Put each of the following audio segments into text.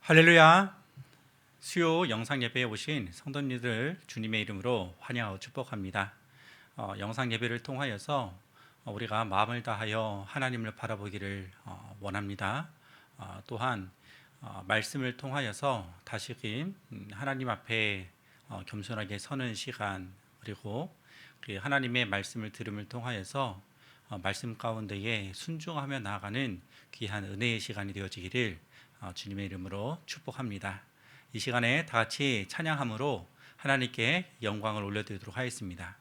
할렐루야. 수요 영상 예배에 오신 성도님들 주님의 이름으로 환영하고 축복합니다. 영상 예배를 통하여서 우리가 마음을 다하여 하나님을 바라보기를 원합니다. 또한 말씀을 통하여서 다시금 하나님 앞에 겸손하게 서는 시간, 그리고 그 하나님의 말씀을 들음을 통하여서 말씀 가운데에 순종하며 나아가는 귀한 은혜의 시간이 되어지기를 주님의 이름으로 축복합니다. 이 시간에 다 같이 찬양함으로 하나님께 영광을 올려드리도록 하겠습니다.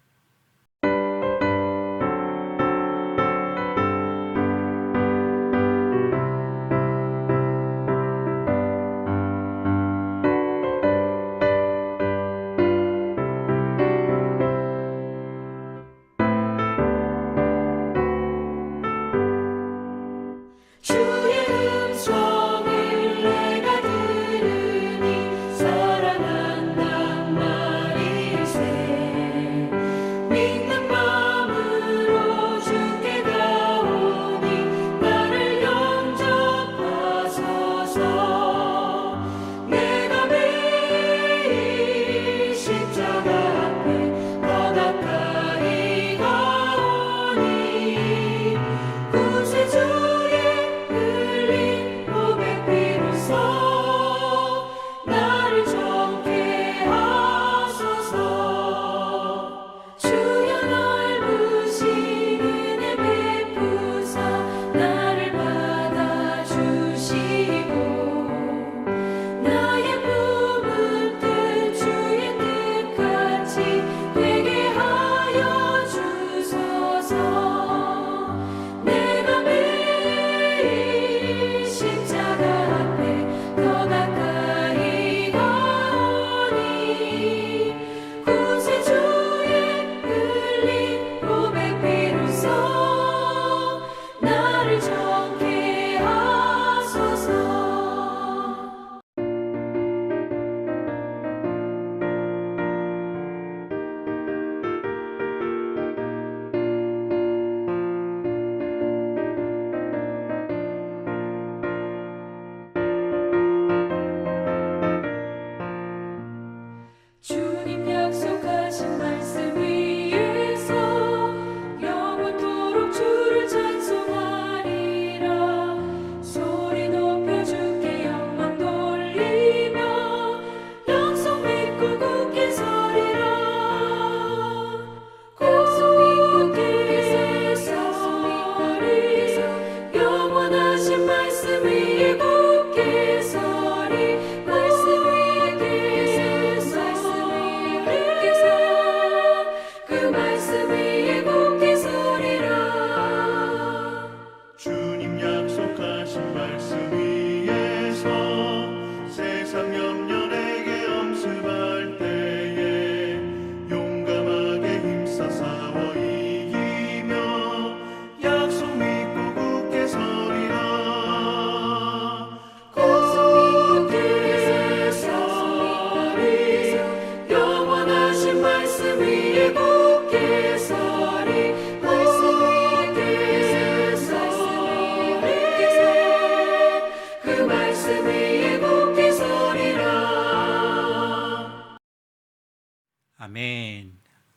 아멘.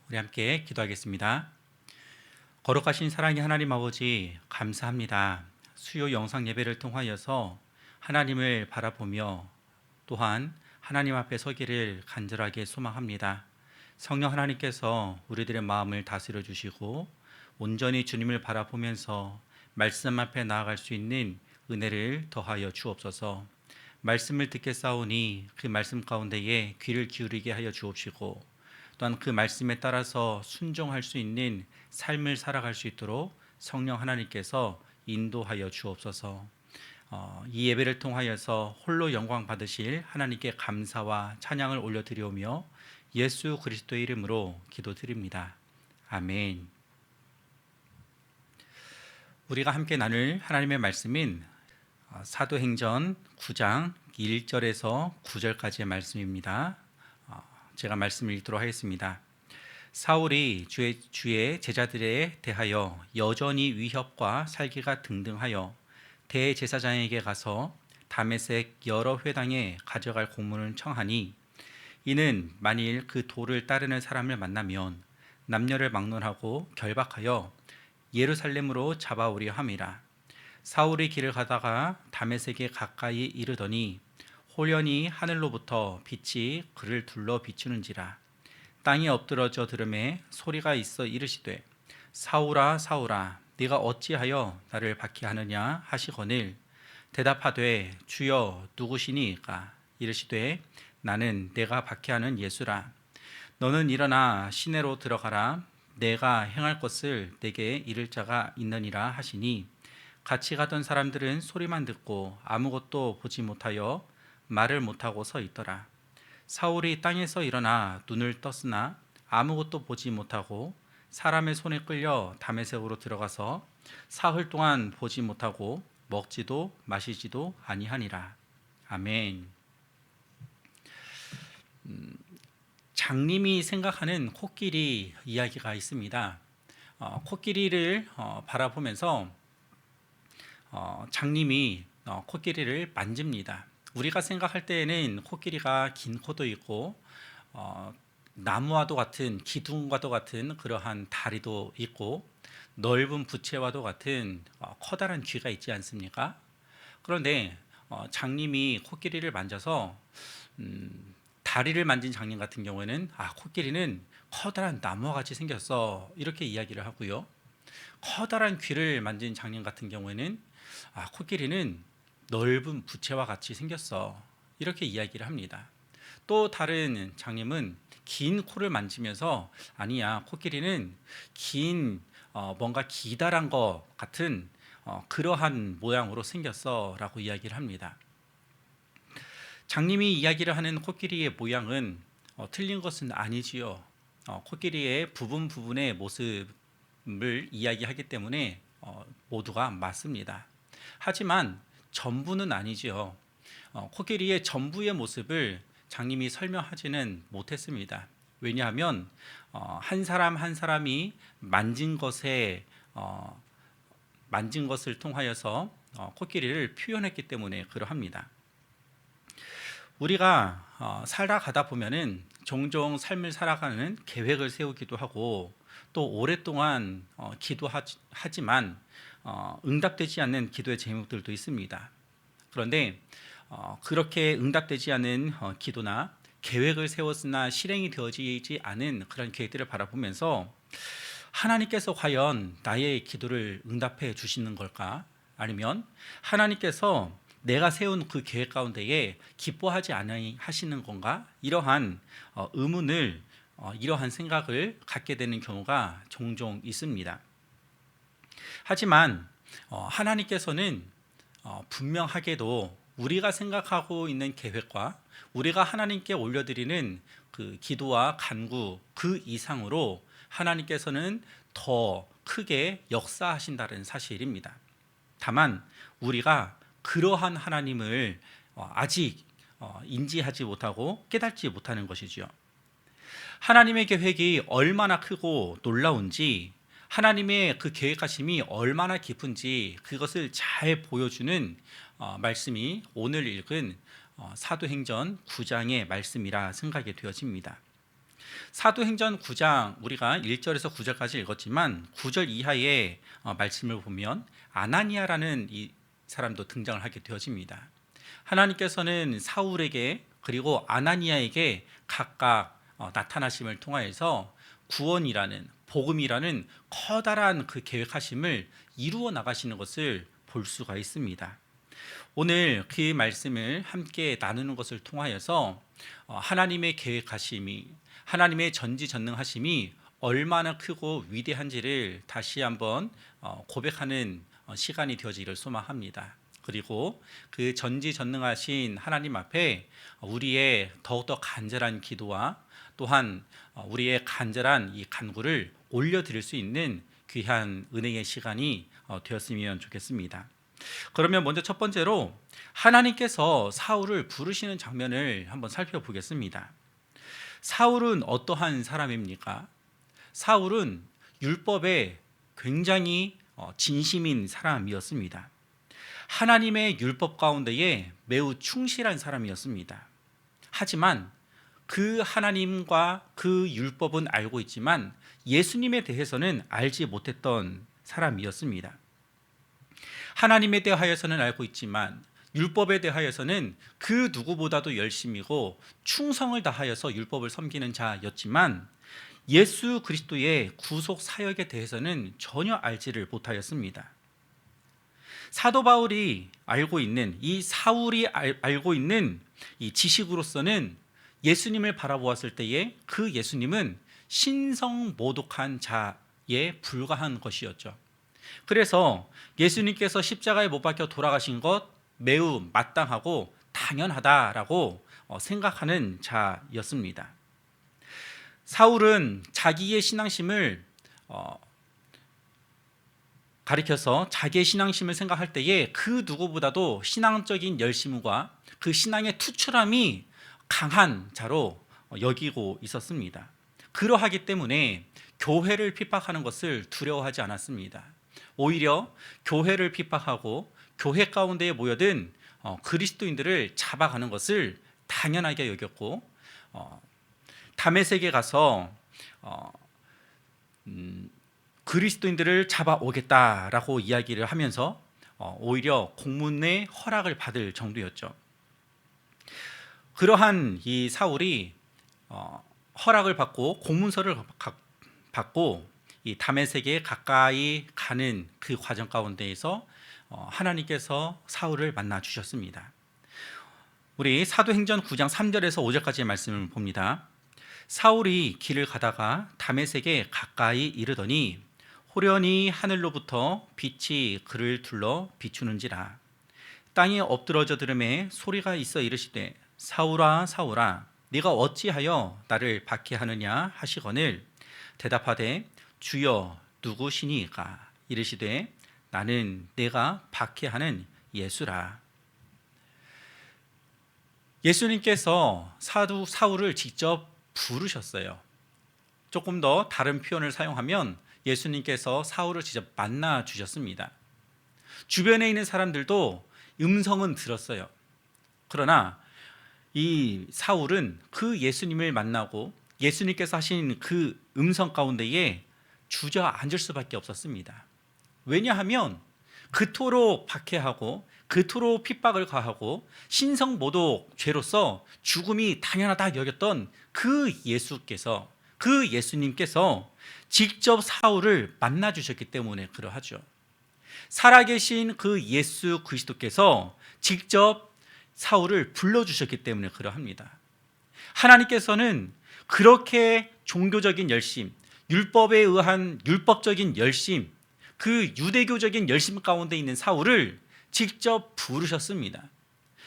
우리 함께 기도하겠습니다. 거룩하신 사랑의 하나님 아버지, 감사합니다. 수요 영상 예배를 통하여서 하나님을 바라보며 또한 하나님 앞에 서기를 간절하게 소망합니다. 성령 하나님께서 우리들의 마음을 다스려 주시고 온전히 주님을 바라보면서 말씀 앞에 나아갈 수 있는 은혜를 더하여 주옵소서. 말씀을 듣겠사오니 그 말씀 가운데에 귀를 기울이게 하여 주옵시고, 또한 그 말씀에 따라서 순종할 수 있는 삶을 살아갈 수 있도록 성령 하나님께서 인도하여 주옵소서. 이 예배를 통하여서 홀로 영광 받으실 하나님께 감사와 찬양을 올려드리오며 예수 그리스도의 이름으로 기도드립니다. 아멘. 우리가 함께 나눌 하나님의 말씀인 사도행전 9장 1절에서 9절까지의 말씀입니다. 제가 말씀을 읽도록 하겠습니다. 사울이 주의 제자들에 대하여 여전히 위협과 살기가 등등하여 대제사장에게 가서 다메섹 여러 회당에 가져갈 공문을 청하니 이는 만일 그 도를 따르는 사람을 만나면 남녀를 막론하고 결박하여 예루살렘으로 잡아오려 함이라. 사울이 길을 가다가 다메섹에 가까이 이르더니 호련히 하늘로부터 빛이 그를 둘러 비추는지라. 땅에 엎드러져 들음에 소리가 있어 이르시되 사울아 사울아 네가 어찌하여 나를 박해하느냐 하시거늘 대답하되 주여 누구시니까 이르시되 나는 내가 박해하는 예수라. 너는 일어나 시내로 들어가라. 내가 행할 것을 내게 이를 자가 있느니라 하시니 같이 가던 사람들은 소리만 듣고 아무것도 보지 못하여 말을 못하고 서 있더라. 사울이 땅에서 일어나 눈을 떴으나 아무것도 보지 못하고 사람의 손에 끌려 다메섹으로 들어가서 사흘 동안 보지 못하고 먹지도 마시지도 아니하니라. 아멘. 장님이 생각하는 코끼리 이야기가 있습니다. 코끼리를 바라보면서 장님이 코끼리를 만집니다. 우리가 생각할 때에는 코끼리가 긴 코도 있고 나무와도 같은 기둥과도 같은 그러한 다리도 있고 넓은 부채와도 같은 커다란 귀가 있지 않습니까? 그런데 장님이 코끼리를 만져서 다리를 만진 장님 같은 경우에는 코끼리는 커다란 나무와 같이 생겼어 이렇게 이야기를 하고요. 커다란 귀를 만진 장님 같은 경우에는 코끼리는 넓은 부채와 같이 생겼어 이렇게 이야기를 합니다. 또 다른 장님은 긴 코를 만지면서 아니야 코끼리는 긴 뭔가 기다란 것 같은 그러한 모양으로 생겼어 라고 이야기를 합니다. 장님이 이야기를 하는 코끼리의 모양은 틀린 것은 아니지요. 코끼리의 부분 부분의 모습을 이야기하기 때문에 모두가 맞습니다. 하지만 전부는 아니지요. 코끼리의 전부의 모습을 장님이 설명하지는 못했습니다. 왜냐하면 한 사람 한 사람이 만진 것을 통하여서 코끼리를 표현했기 때문에 그러합니다. 우리가 살아가다 보면은 종종 삶을 살아가는 계획을 세우기도 하고 또 오랫동안 기도하지만 응답되지 않는 기도의 제목들도 있습니다. 그런데 그렇게 응답되지 않은 기도나 계획을 세웠으나 실행이 되어지지 않은 그런 계획들을 바라보면서 하나님께서 과연 나의 기도를 응답해 주시는 걸까? 아니면 하나님께서 내가 세운 그 계획 가운데에 기뻐하지 않으시는 건가? 이러한 의문을 이러한 생각을 갖게 되는 경우가 종종 있습니다. 하지만 하나님께서는 분명하게도 우리가 생각하고 있는 계획과 우리가 하나님께 올려드리는 그 기도와 간구 그 이상으로 하나님께서는 더 크게 역사하신다는 사실입니다. 다만 우리가 그러한 하나님을 아직 인지하지 못하고 깨닫지 못하는 것이죠. 하나님의 계획이 얼마나 크고 놀라운지 하나님의 그 계획하심이 얼마나 깊은지 그것을 잘 보여주는 말씀이 오늘 읽은 사도행전 9장의 말씀이라 생각이 되어집니다. 사도행전 9장 우리가 1절에서 9절까지 읽었지만 9절 이하의 말씀을 보면 아나니아라는 이 사람도 등장을 하게 되어집니다. 하나님께서는 사울에게 그리고 아나니아에게 각각 나타나심을 통하여서 구원이라는 복음이라는 커다란 그 계획하심을 이루어 나가시는 것을 볼 수가 있습니다. 오늘 그 말씀을 함께 나누는 것을 통하여서 하나님의 계획하심이 하나님의 전지전능하심이 얼마나 크고 위대한지를 다시 한번 고백하는 시간이 되어지기를 소망합니다. 그리고 그 전지전능하신 하나님 앞에 우리의 더욱더 간절한 기도와 또한 우리의 간절한 이 간구를 올려드릴 수 있는 귀한 은혜의 시간이 되었으면 좋겠습니다. 그러면 먼저 첫 번째로 하나님께서 사울을 부르시는 장면을 한번 살펴보겠습니다. 사울은 어떠한 사람입니까? 사울은 율법에 굉장히 진심인 사람이었습니다. 하나님의 율법 가운데에 매우 충실한 사람이었습니다. 하지만 그 하나님과 그 율법은 알고 있지만 예수님에 대해서는 알지 못했던 사람이었습니다. 하나님에 대하여서는 알고 있지만 율법에 대하여서는 그 누구보다도 열심이고 충성을 다하여서 율법을 섬기는 자였지만 예수 그리스도의 구속 사역에 대해서는 전혀 알지를 못하였습니다. 사도 바울이 알고 있는, 이 사울이 알고 있는 이 지식으로서는 예수님을 바라보았을 때에 그 예수님은 신성모독한 자에 불과한 것이었죠. 그래서 예수님께서 십자가에 못 박혀 돌아가신 것 매우 마땅하고 당연하다라고 생각하는 자였습니다. 사울은 자기의 신앙심을 가리켜서 자기의 신앙심을 생각할 때에 그 누구보다도 신앙적인 열심과 그 신앙의 투철함이 강한 자로 여기고 있었습니다. 그러하기 때문에 교회를 핍박하는 것을 두려워하지 않았습니다. 오히려 교회를 핍박하고 교회 가운데에 모여든 그리스도인들을 잡아가는 것을 당연하게 여겼고 다메섹에 가서 그리스도인들을 잡아오겠다라고 이야기를 하면서 오히려 공문의 허락을 받을 정도였죠. 그러한 이 사울이 허락을 받고 공문서를 받고 이 다메섹에 가까이 가는 그 과정 가운데에서 하나님께서 사울을 만나 주셨습니다. 우리 사도행전 9장 3절에서 5절까지의 말씀을 봅니다. 사울이 길을 가다가 다메섹에 가까이 이르더니 호련히 하늘로부터 빛이 그를 둘러 비추는지라. 땅에 엎드러져 들음에 소리가 있어 이르시되 사울아 사울아 네가 어찌하여 나를 박해하느냐 하시거늘 대답하되 주여 누구시니까 이르시되 나는 내가 박해하는 예수라. 예수님께서 사도 사울을 직접 부르셨어요. 조금 더 다른 표현을 사용하면 예수님께서 사울을 직접 만나 주셨습니다. 주변에 있는 사람들도 음성은 들었어요. 그러나 이 사울은 그 예수님을 만나고 예수님께서 하신 그 음성 가운데에 주저앉을 수밖에 없었습니다. 왜냐하면 그토록 박해하고 그토록 핍박을 가하고 신성모독 죄로서 죽음이 당연하다 여겼던 그 예수께서, 그 예수님께서 직접 사울을 만나 주셨기 때문에 그러하죠. 살아계신 그 예수 그리스도께서 직접 사울을 불러주셨기 때문에 그러합니다. 하나님께서는 그렇게 종교적인 열심, 율법에 의한 율법적인 열심, 그 유대교적인 열심 가운데 있는 사울을 직접 부르셨습니다.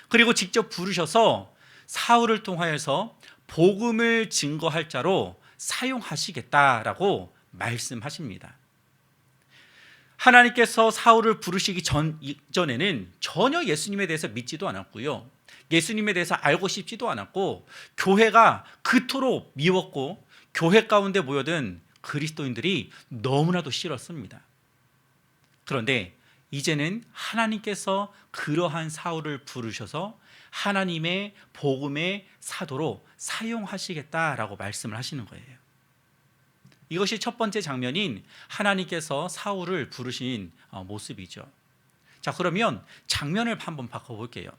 그리고 직접 부르셔서 사울을 통하여서 복음을 증거할 자로 사용하시겠다라고 말씀하십니다. 하나님께서 사울을 부르시기 전에는 전혀 예수님에 대해서 믿지도 않았고요. 예수님에 대해서 알고 싶지도 않았고 교회가 그토록 미웠고 교회 가운데 모여든 그리스도인들이 너무나도 싫었습니다. 그런데 이제는 하나님께서 그러한 사울을 부르셔서 하나님의 복음의 사도로 사용하시겠다라고 말씀을 하시는 거예요. 이것이 첫 번째 장면인 하나님께서 사울을 부르신 모습이죠. 자, 그러면 장면을 한번 바꿔볼게요.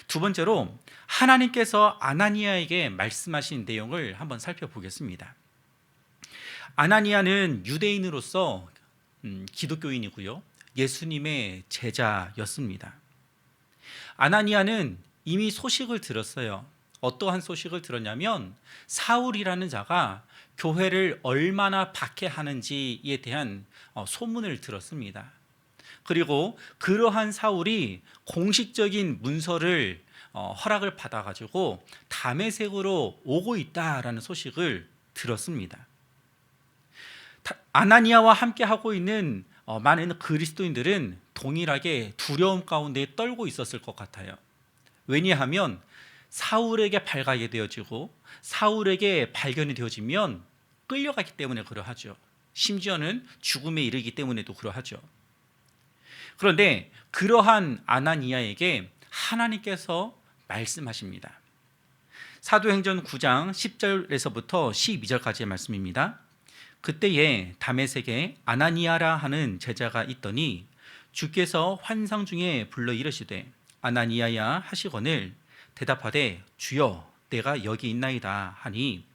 두 번째로 하나님께서 아나니아에게 말씀하신 내용을 한번 살펴보겠습니다. 아나니아는 유대인으로서 기독교인이고요. 예수님의 제자였습니다. 아나니아는 이미 소식을 들었어요. 어떠한 소식을 들었냐면 사울이라는 자가 교회를 얼마나 박해하는지에 대한 소문을 들었습니다. 그리고 그러한 사울이 공식적인 문서를 허락을 받아가지고 다메섹으로 오고 있다라는 소식을 들었습니다. 아나니아와 함께 하고 있는 많은 그리스도인들은 동일하게 두려움 가운데 떨고 있었을 것 같아요. 왜냐하면 사울에게 발각이 되어지고 사울에게 발견이 되어지면 끌려가기 때문에 그러하죠. 심지어는 죽음에 이르기 때문에도 그러하죠. 그런데 그러한 아나니아에게 하나님께서 말씀하십니다. 사도행전 9장 10절에서부터 12절까지의 말씀입니다. 그때에 다메섹에 아나니아라 하는 제자가 있더니 주께서 환상 중에 불러 이르시되 아나니아야 하시거늘 대답하되 주여 내가 여기 있나이다 하니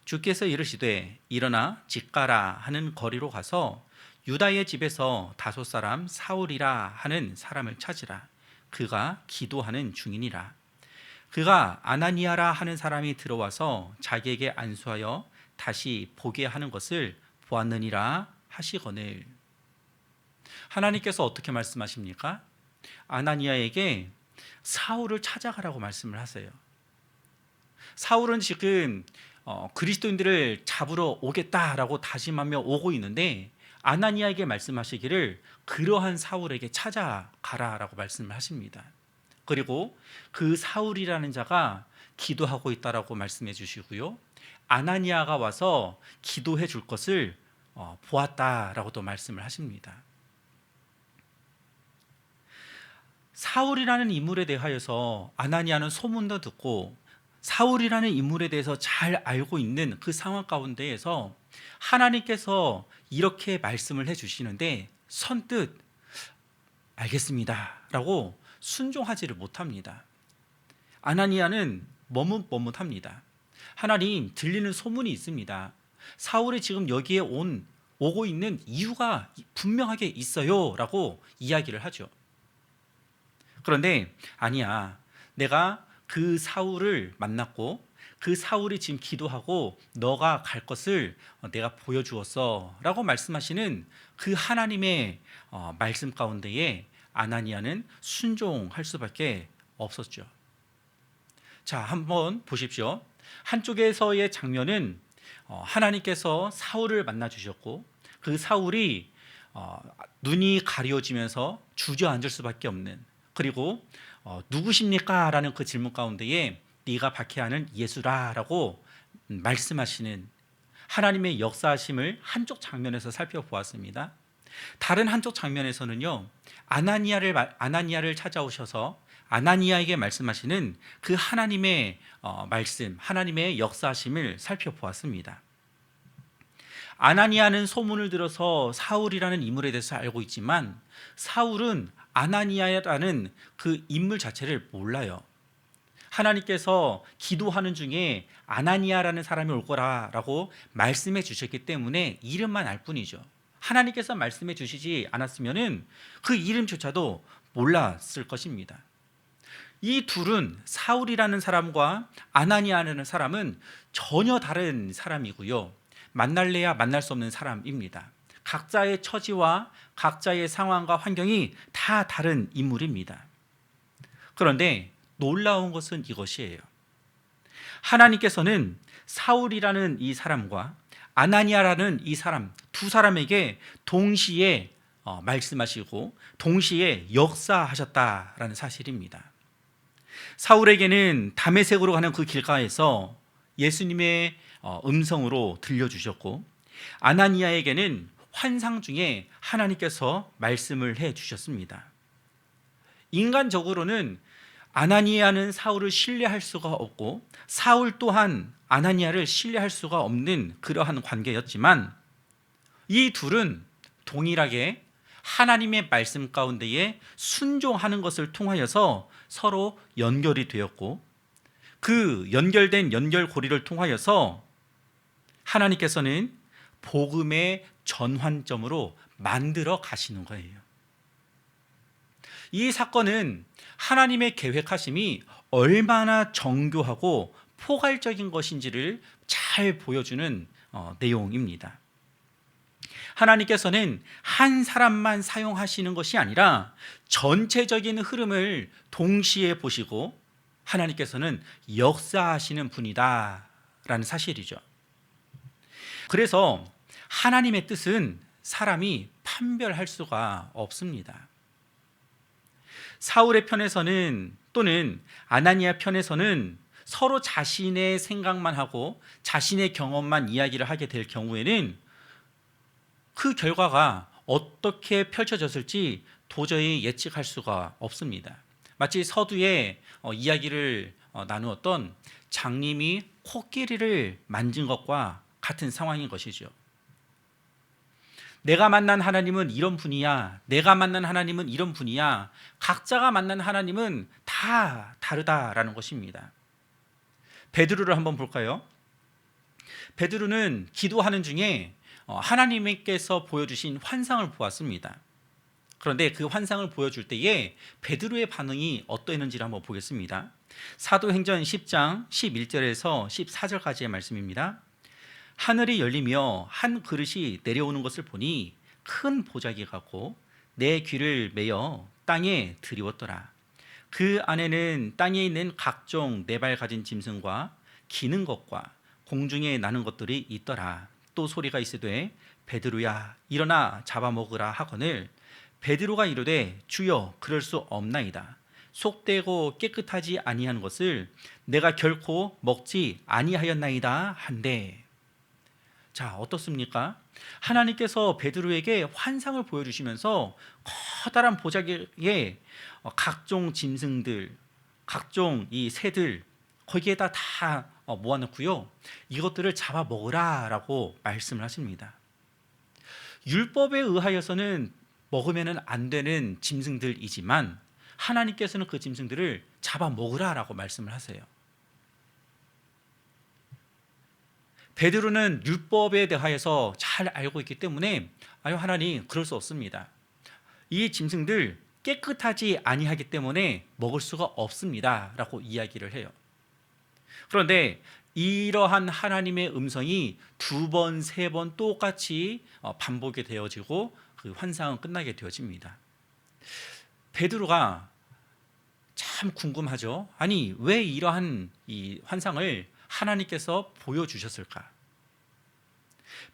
주께서 이르시되 일어나 직가라 하는 거리로 가서 유다의 집에서 다섯 사람 사울이라 하는 사람을 찾으라. 그가 기도하는 중이니라. 그가 아나니아라 하는 사람이 들어와서 자기에게 안수하여 다시 보게 하는 것을 보았느니라 하시거늘. 하나님께서 어떻게 말씀하십니까? 아나니아에게 사울을 찾아가라고 말씀을 하세요. 사울은 지금 그리스도인들을 잡으러 오겠다라고 다짐하며 오고 있는데 아나니아에게 말씀하시기를 그러한 사울에게 찾아가라라고 말씀을 하십니다. 그리고 그 사울이라는 자가 기도하고 있다라고 말씀해 주시고요. 아나니아가 와서 기도해 줄 것을 보았다라고도 말씀을 하십니다. 사울이라는 인물에 대하여서 아나니아는 소문도 듣고 사울이라는 인물에 대해서 잘 알고 있는 그 상황 가운데에서 하나님께서 이렇게 말씀을 해주시는데 선뜻 알겠습니다 라고 순종하지를 못합니다. 아나니아는 머뭇머뭇합니다. 하나님, 들리는 소문이 있습니다. 사울이 지금 여기에 오고 있는 이유가 분명하게 있어요 라고 이야기를 하죠. 그런데 아니야, 내가 그 사울을 만났고 그 사울이 지금 기도하고 너가 갈 것을 내가 보여주었어 라고 말씀하시는 그 하나님의 말씀 가운데에 아나니아는 순종할 수밖에 없었죠. 자, 한번 보십시오. 한쪽에서의 장면은 하나님께서 사울을 만나 주셨고 그 사울이 눈이 가려지면서 주저앉을 수밖에 없는, 그리고 누구십니까? 라는 그 질문 가운데에 네가 박해하는 예수라 라고 말씀하시는 하나님의 역사하심을 한쪽 장면에서 살펴보았습니다. 다른 한쪽 장면에서는요, 아나니아를 찾아오셔서 아나니아에게 말씀하시는 그 하나님의 말씀, 하나님의 역사하심을 살펴보았습니다. 아나니아는 소문을 들어서 사울이라는 인물에 대해서 알고 있지만 사울은 아나니아라는 그 인물 자체를 몰라요. 하나님께서 기도하는 중에 아나니아라는 사람이 올 거라고 말씀해 주셨기 때문에 이름만 알 뿐이죠. 하나님께서 말씀해 주시지 않았으면 그 이름조차도 몰랐을 것입니다. 이 둘은, 사울이라는 사람과 아나니아라는 사람은 전혀 다른 사람이고요, 만날래야 만날 수 없는 사람입니다. 각자의 처지와 각자의 상황과 환경이 다 다른 인물입니다. 그런데 놀라운 것은 이것이에요. 하나님께서는 사울이라는 이 사람과 아나니아라는 이 사람, 두 사람에게 동시에 말씀하시고 동시에 역사하셨다라는 사실입니다. 사울에게는 다메섹으로 가는 그 길가에서 예수님의 음성으로 들려주셨고, 아나니아에게는 환상 중에 하나님께서 말씀을 해 주셨습니다. 인간적으로는 아나니아는 사울을 신뢰할 수가 없고 사울 또한 아나니아를 신뢰할 수가 없는 그러한 관계였지만 이 둘은 동일하게 하나님의 말씀 가운데에 순종하는 것을 통하여서 서로 연결이 되었고, 그 연결된 연결고리를 통하여서 하나님께서는 복음의 전환점으로 만들어 가시는 거예요. 이 사건은 하나님의 계획하심이 얼마나 정교하고 포괄적인 것인지를 잘 보여주는 내용입니다. 하나님께서는 한 사람만 사용하시는 것이 아니라 전체적인 흐름을 동시에 보시고 하나님께서는 역사하시는 분이다 라는 사실이죠. 그래서 하나님의 뜻은 사람이 판별할 수가 없습니다. 사울의 편에서는 또는 아나니아 편에서는 서로 자신의 생각만 하고 자신의 경험만 이야기를 하게 될 경우에는 그 결과가 어떻게 펼쳐졌을지 도저히 예측할 수가 없습니다. 마치 서두에 이야기를 나누었던 장님이 코끼리를 만진 것과 같은 상황인 것이죠. 내가 만난 하나님은 이런 분이야. 내가 만난 하나님은 이런 분이야. 각자가 만난 하나님은 다 다르다라는 것입니다. 베드로를 한번 볼까요? 베드로는 기도하는 중에 하나님께서 보여주신 환상을 보았습니다. 그런데 그 환상을 보여줄 때에 베드로의 반응이 어떠했는지를 한번 보겠습니다. 사도행전 10장 11절에서 14절까지의 말씀입니다. 하늘이 열리며 한 그릇이 내려오는 것을 보니 큰 보자기가 같고 내 귀를 메어 땅에 드리웠더라. 그 안에는 땅에 있는 각종 네 발 가진 짐승과 기는 것과 공중에 나는 것들이 있더라. 또 소리가 있으되 베드로야 일어나 잡아먹으라 하거늘 베드로가 이르되 주여 그럴 수 없나이다. 속되고 깨끗하지 아니한 것을 내가 결코 먹지 아니하였나이다 한데. 자, 어떻습니까? 하나님께서 베드로에게 환상을 보여주시면서 커다란 보자기에 각종 짐승들, 각종 이 새들 거기에다 다 모아놓고요, 이것들을 잡아 먹으라라고 말씀을 하십니다. 율법에 의하여서는 먹으면 안 되는 짐승들이지만 하나님께서는 그 짐승들을 잡아 먹으라라고 말씀을 하세요. 베드로는 율법에 대하여서 잘 알고 있기 때문에 아유 하나님 그럴 수 없습니다. 이 짐승들 깨끗하지 아니하기 때문에 먹을 수가 없습니다 라고 이야기를 해요. 그런데 이러한 하나님의 음성이 두 번, 세 번 똑같이 반복이 되어지고 그 환상은 끝나게 되어집니다. 베드로가 참 궁금하죠. 아니 왜 이러한 이 환상을 하나님께서 보여주셨을까?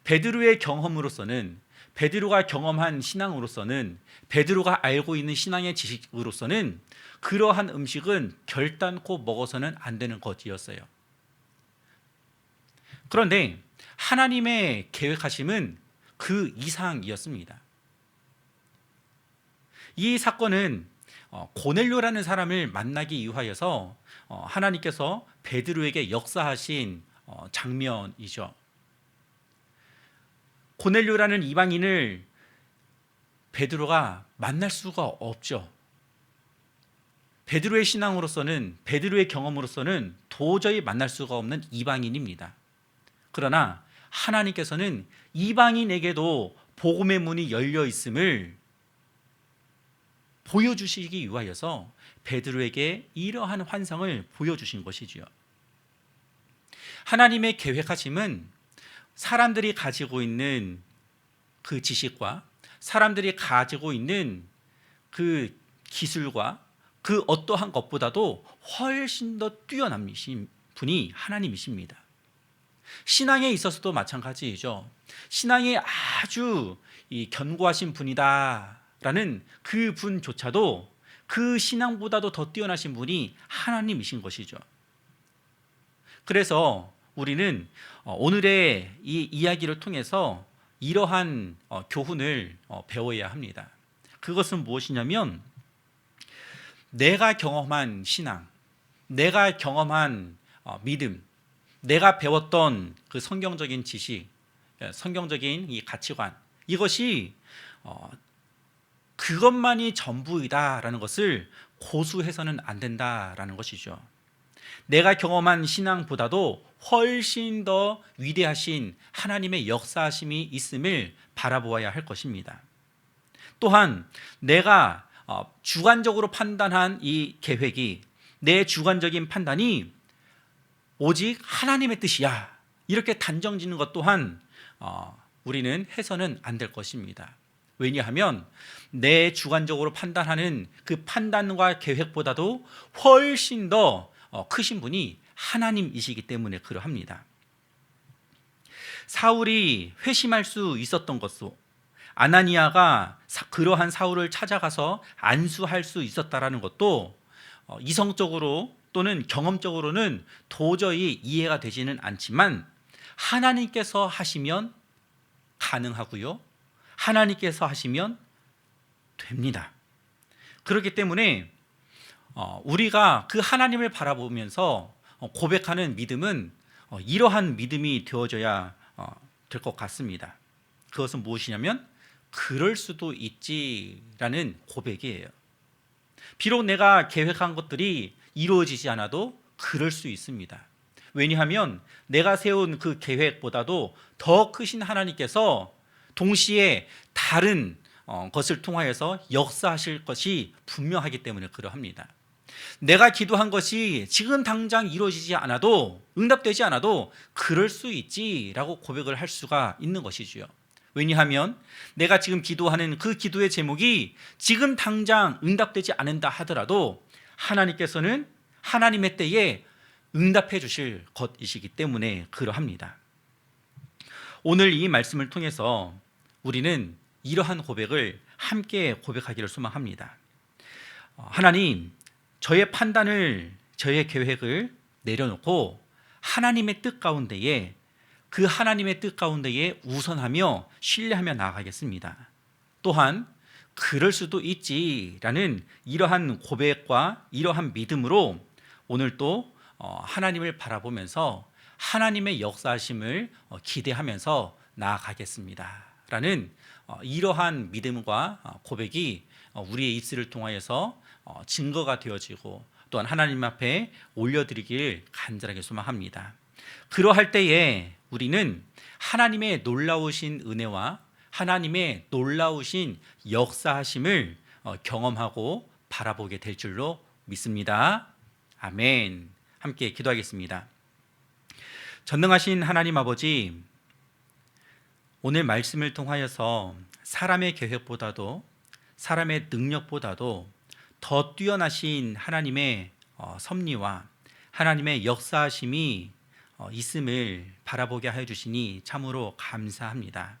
베드로의 경험으로서는, 베드로가 경험한 신앙으로서는, 베드로가 알고 있는 신앙의 지식으로서는 그러한 음식은 결단코 먹어서는 안 되는 것이었어요. 그런데 하나님의 계획하심은 그 이상이었습니다. 이 사건은 고넬료라는 사람을 만나기 위하여서 하나님께서 베드로에게 역사하신 장면이죠. 고넬료라는 이방인을 베드로가 만날 수가 없죠. 베드로의 신앙으로서는, 베드로의 경험으로서는 도저히 만날 수가 없는 이방인입니다. 그러나 하나님께서는 이방인에게도 복음의 문이 열려 있음을 보여주시기 위하여서 베드로에게 이러한 환상을 보여주신 것이지요. 하나님의 계획하심은 사람들이 가지고 있는 그 지식과 사람들이 가지고 있는 그 기술과 그 어떠한 것보다도 훨씬 더 뛰어남이신 분이 하나님이십니다. 신앙에 있어서도 마찬가지이죠. 신앙에 아주 견고하신 분이다라는 그 분조차도 그 신앙보다도 더 뛰어나신 분이 하나님이신 것이죠. 그래서 우리는 오늘의 이 이야기를 통해서 이러한 교훈을 배워야 합니다. 그것은 무엇이냐면 내가 경험한 신앙, 내가 경험한 믿음, 내가 배웠던 그 성경적인 지식, 성경적인 이 가치관, 이것이 그것만이 전부이다라는 것을 고수해서는 안 된다라는 것이죠. 내가 경험한 신앙보다도 훨씬 더 위대하신 하나님의 역사하심이 있음을 바라보아야 할 것입니다. 또한 내가 주관적으로 판단한 이 계획이, 내 주관적인 판단이 오직 하나님의 뜻이야, 이렇게 단정 짓는 것 또한 우리는 해서는 안 될 것입니다. 왜냐하면 내 주관적으로 판단하는 그 판단과 계획보다도 훨씬 더 크신 분이 하나님이시기 때문에 그러합니다. 사울이 회심할 수 있었던 것도, 아나니아가 그러한 사울을 찾아가서 안수할 수 있었다라는 것도 이성적으로 또는 경험적으로는 도저히 이해가 되지는 않지만 하나님께서 하시면 가능하고요, 하나님께서 하시면 됩니다. 그렇기 때문에 우리가 그 하나님을 바라보면서 고백하는 믿음은 이러한 믿음이 되어져야 될 것 같습니다. 그것은 무엇이냐면 그럴 수도 있지라는 고백이에요. 비록 내가 계획한 것들이 이루어지지 않아도 그럴 수 있습니다. 왜냐하면 내가 세운 그 계획보다도 더 크신 하나님께서 동시에 다른 것을 통하여서 역사하실 것이 분명하기 때문에 그러합니다. 내가 기도한 것이 지금 당장 이루어지지 않아도, 응답되지 않아도 그럴 수 있지라고 고백을 할 수가 있는 것이지요. 왜냐하면 내가 지금 기도하는 그 기도의 제목이 지금 당장 응답되지 않는다 하더라도 하나님께서는 하나님의 때에 응답해 주실 것이시기 때문에 그러합니다. 오늘 이 말씀을 통해서 우리는 이러한 고백을 함께 고백하기를 소망합니다. 하나님, 저의 판단을, 저의 계획을 내려놓고 하나님의 뜻 가운데에, 그 하나님의 뜻 가운데에 우선하며 신뢰하며 나아가겠습니다. 또한 그럴 수도 있지라는 이러한 고백과 이러한 믿음으로 오늘 또 하나님을 바라보면서 하나님의 역사하심을 기대하면서 나아가겠습니다 라는 이러한 믿음과 고백이 우리의 입술을 통하여서 증거가 되어지고 또한 하나님 앞에 올려드리길 간절하게 소망합니다. 그러할 때에 우리는 하나님의 놀라우신 은혜와 하나님의 놀라우신 역사하심을 경험하고 바라보게 될 줄로 믿습니다. 아멘. 함께 기도하겠습니다. 전능하신 하나님 아버지, 오늘 말씀을 통하여서 사람의 계획보다도, 사람의 능력보다도 더 뛰어나신 하나님의 섭리와 하나님의 역사하심이 있음을 바라보게 하여 주시니 참으로 감사합니다.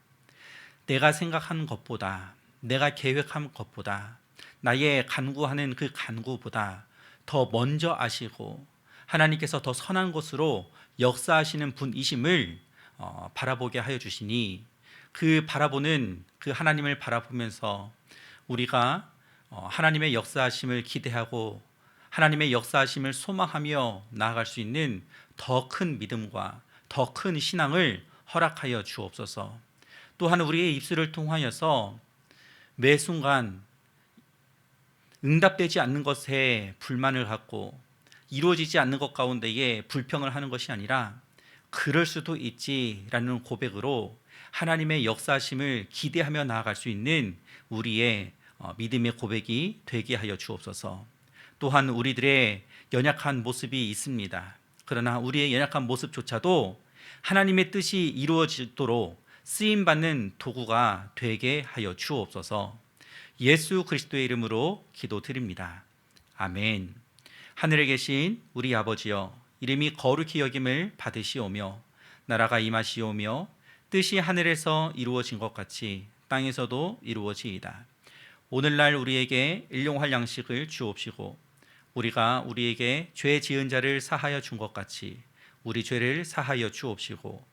내가 생각한 것보다, 내가 계획한 것보다, 나의 간구하는 그 간구보다 더 먼저 아시고 하나님께서 더 선한 것으로 역사하시는 분이심을 바라보게 하여 주시니 그 바라보는 그 하나님을 바라보면서 우리가 하나님의 역사하심을 기대하고 하나님의 역사하심을 소망하며 나아갈 수 있는 더 큰 믿음과 더 큰 신앙을 허락하여 주옵소서. 또한 우리의 입술을 통하여서 매 순간 응답되지 않는 것에 불만을 갖고 이루어지지 않는 것 가운데에 불평을 하는 것이 아니라 그럴 수도 있지라는 고백으로 하나님의 역사하심을 기대하며 나아갈 수 있는 우리의 믿음의 고백이 되게 하여 주옵소서. 또한 우리들의 연약한 모습이 있습니다. 그러나 우리의 연약한 모습조차도 하나님의 뜻이 이루어지도록 쓰임받는 도구가 되게 하여 주옵소서. 예수 그리스도의 이름으로 기도드립니다. 아멘. 하늘에 계신 우리 아버지여, 이름이 거룩히 여김을 받으시오며 나라가 임하시오며 뜻이 하늘에서 이루어진 것 같이 땅에서도 이루어지이다. 오늘날 우리에게 일용할 양식을 주옵시고 우리가 우리에게 죄 지은 자를 사하여 준 것 같이 우리 죄를 사하여 주옵시고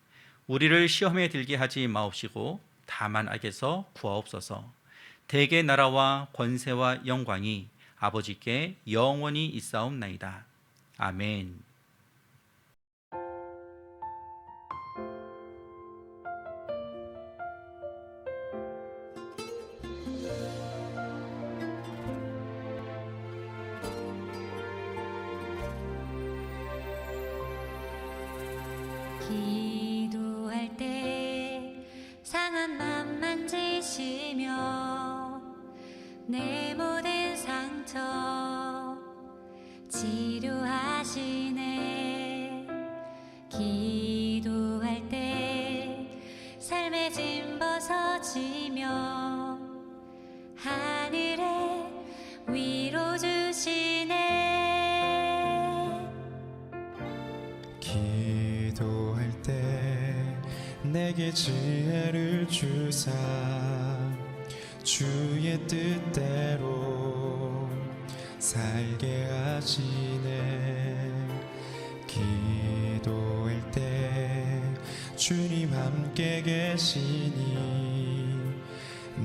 우리를 시험에 들게 하지 마옵시고 다만 악에서 구하옵소서. 대개 나라와 권세와 영광이 아버지께 영원히 있사옵나이다. 아멘. 기도할 때 상한 맘 만지시며 내 모든 상처 치료하시네. 기도할 때 삶의 짐 벗어지며 하늘에 위로 주시네. 기도할 때 내게 지혜를 주사 주의 뜻대로 살게 하시네. 기도할 때 주님 함께 계시니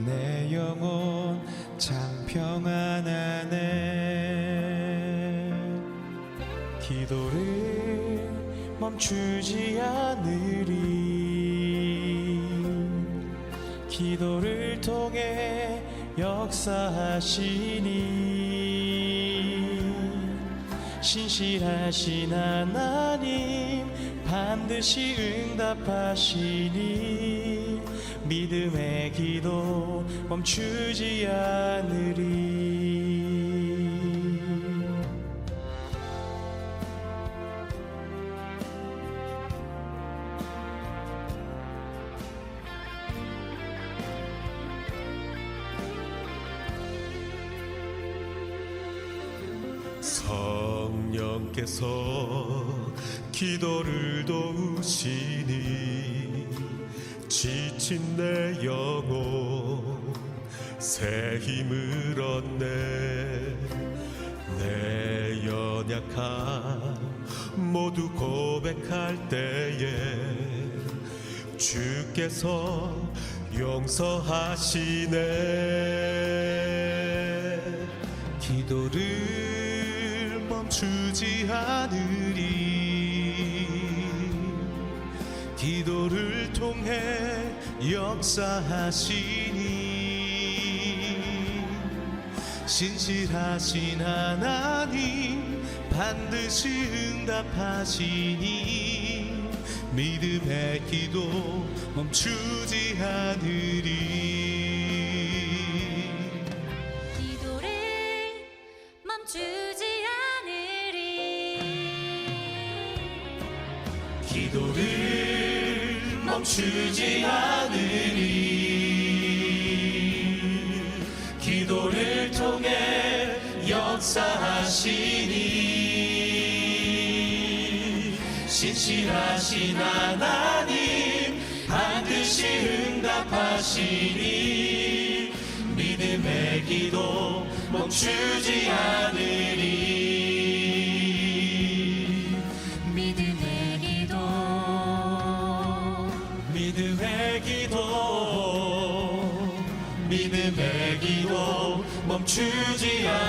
내 영혼 창피 평안하네. 기도를 멈추지 않으리. 기도를 통해 역사하시니 신실하신 하나님 반드시 응답하시니 믿음의 기도 멈추지 않으리. 성령께서 기도를 도우시니 지친 내 영혼 새 힘을 얻네. 내 연약함 모두 고백할 때에 주께서 용서하시네. 기도를 멈추지 않으리. 기도를 통해 역사하시니 신실하신 하나님 반드시 응답하시니 믿음의 기도 멈추지 않으리. 기도를 멈추지 않으리. 기도를 멈추지 않으리. 기도를 통해 역사하시니 신실하신 하나님 반드시 응답하시니 믿음의 기도 멈추지 않으리. 믿음의 기도 믿음의 기도 믿음의 기도 멈추지 않으리.